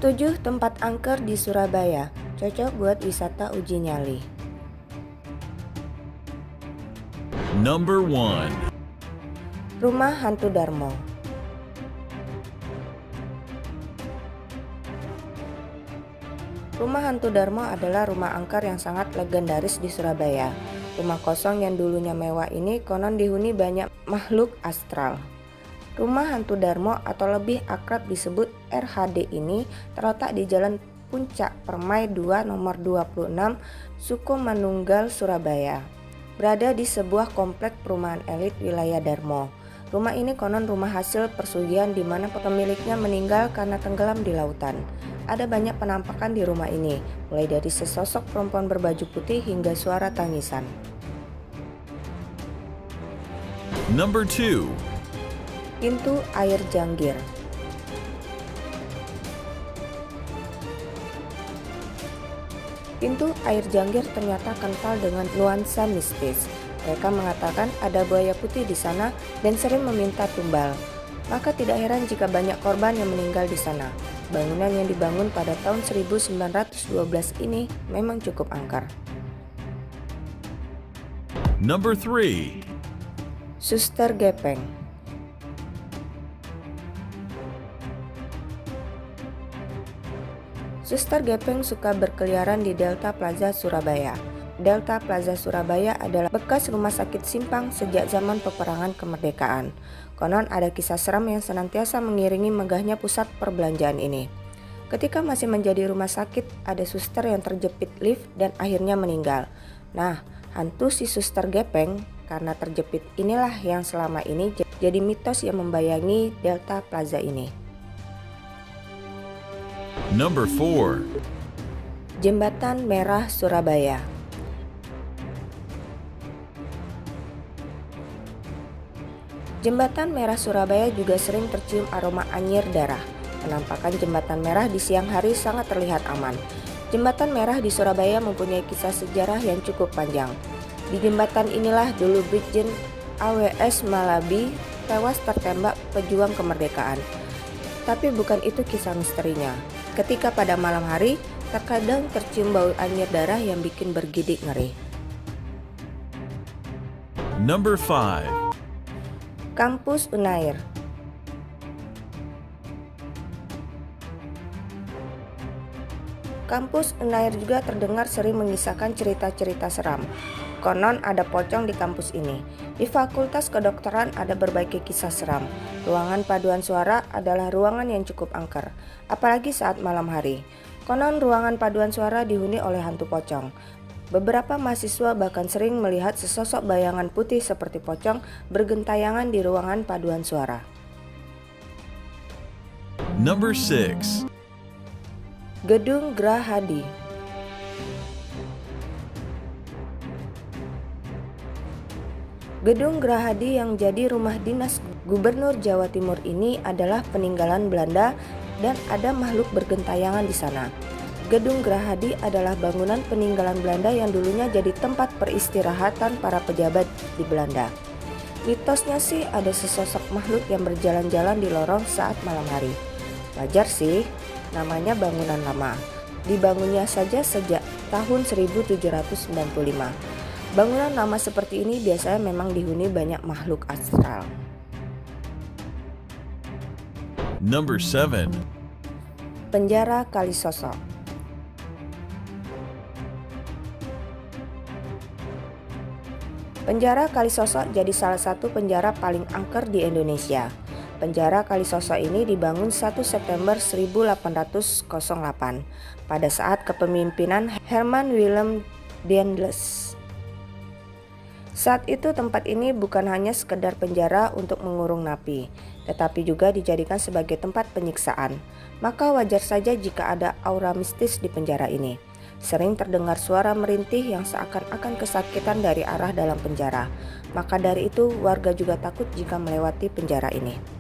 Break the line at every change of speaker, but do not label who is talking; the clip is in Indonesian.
7 tempat angker di Surabaya, cocok buat wisata uji nyali.
Number 1.
Rumah Hantu Darmo. Rumah Hantu Darmo adalah rumah angker yang sangat legendaris di Surabaya. Rumah kosong yang dulunya mewah ini konon dihuni banyak makhluk astral. Rumah Hantu Darmo atau lebih akrab disebut RHD ini terletak di Jalan Puncak Permai 2 nomor 26 Sukomanunggal, Surabaya. Berada di sebuah komplek perumahan elit wilayah Darmo. Rumah ini konon rumah hasil persugihan di mana pemiliknya meninggal karena tenggelam di lautan. Ada banyak penampakan di rumah ini, mulai dari sesosok perempuan berbaju putih hingga suara tangisan.
Number 2.
Pintu air Janggir. Pintu air Janggir ternyata kental dengan nuansa mistis. Mereka mengatakan ada buaya putih di sana dan sering meminta tumbal. Maka tidak heran jika banyak korban yang meninggal di sana. Bangunan yang dibangun pada tahun 1912 ini memang cukup angker.
Number 3.
Suster Gepeng. Suster Gepeng suka berkeliaran di Delta Plaza Surabaya. Delta Plaza Surabaya adalah bekas rumah sakit Simpang sejak zaman peperangan kemerdekaan. Konon ada kisah seram yang senantiasa mengiringi megahnya pusat perbelanjaan ini. Ketika masih menjadi rumah sakit, ada suster yang terjepit lift dan akhirnya meninggal. Nah, hantu si Suster Gepeng karena terjepit inilah yang selama ini jadi mitos yang membayangi Delta Plaza ini.
Number 4.
Jembatan Merah Surabaya. Jembatan Merah Surabaya juga sering tercium aroma anyir darah. Penampakan Jembatan Merah di siang hari sangat terlihat aman. Jembatan Merah di Surabaya mempunyai kisah sejarah yang cukup panjang. Di jembatan inilah dulu Brigjen AWS Malabi tewas tertembak pejuang kemerdekaan. Tapi bukan itu kisah misterinya. Ketika pada malam hari, terkadang tercium bau anyir darah yang bikin bergidik ngeri.
Number 5.
Kampus Unair. Kampus Unair juga terdengar sering mengisahkan cerita-cerita seram. Konon ada pocong di kampus ini. Di Fakultas Kedokteran ada berbagai kisah seram. Ruangan paduan suara adalah ruangan yang cukup angker, apalagi saat malam hari. Konon ruangan paduan suara dihuni oleh hantu pocong. Beberapa mahasiswa bahkan sering melihat sesosok bayangan putih seperti pocong bergentayangan di ruangan paduan suara.
Number 6.
Gedung Grahadi. Gedung Grahadi yang jadi rumah dinas Gubernur Jawa Timur ini adalah peninggalan Belanda dan ada makhluk bergentayangan di sana. Gedung Grahadi adalah bangunan peninggalan Belanda yang dulunya jadi tempat peristirahatan para pejabat di Belanda. Mitosnya sih ada sesosok makhluk yang berjalan-jalan di lorong saat malam hari. Wajar sih, namanya bangunan lama. Dibangunnya saja sejak tahun 1795. Bangunan lama seperti ini biasanya memang dihuni banyak makhluk astral.
Number 7.
Penjara Kalisosok. Penjara Kalisosok jadi salah satu penjara paling angker di Indonesia. Penjara Kalisosok ini dibangun 1 September 1808 pada saat kepemimpinan Herman Willem Daendels. Saat itu tempat ini bukan hanya sekedar penjara untuk mengurung napi, tetapi juga dijadikan sebagai tempat penyiksaan. Maka wajar saja jika ada aura mistis di penjara ini. Sering terdengar suara merintih yang seakan-akan kesakitan dari arah dalam penjara. Maka dari itu warga juga takut jika melewati penjara ini.